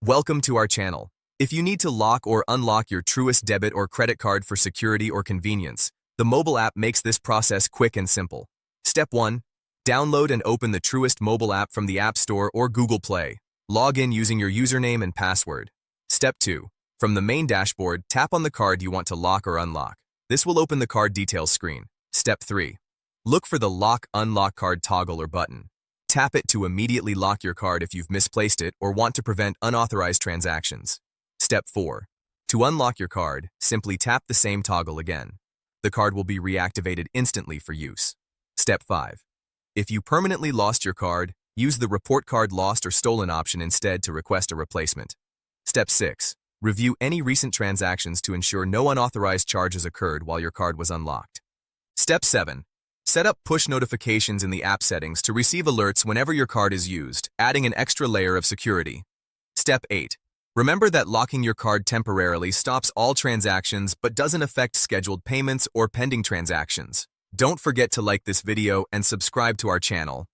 Welcome to our channel. If you need to lock or unlock your Truist debit or credit card for security or convenience, the mobile app makes this process quick and simple. Step 1. Download and open the Truist mobile app from the App Store or Google Play. Log in using your username and password. Step 2. From the main dashboard, tap on the card you want to lock or unlock. This will open the card details screen. Step 3. Look for the Lock/Unlock Card toggle or button. Tap it to immediately lock your card if you've misplaced it or want to prevent unauthorized transactions. Step 4. To unlock your card, simply tap the same toggle again. The card will be reactivated instantly for use. Step 5. If you permanently lost your card, use the Report Card Lost or Stolen option instead to request a replacement. Step 6. Review any recent transactions to ensure no unauthorized charges occurred while your card was unlocked. Step 7. Set up push notifications in the app settings to receive alerts whenever your card is used, adding an extra layer of security. Step 8. Remember that locking your card temporarily stops all transactions but doesn't affect scheduled payments or pending transactions. Don't forget to like this video and subscribe to our channel.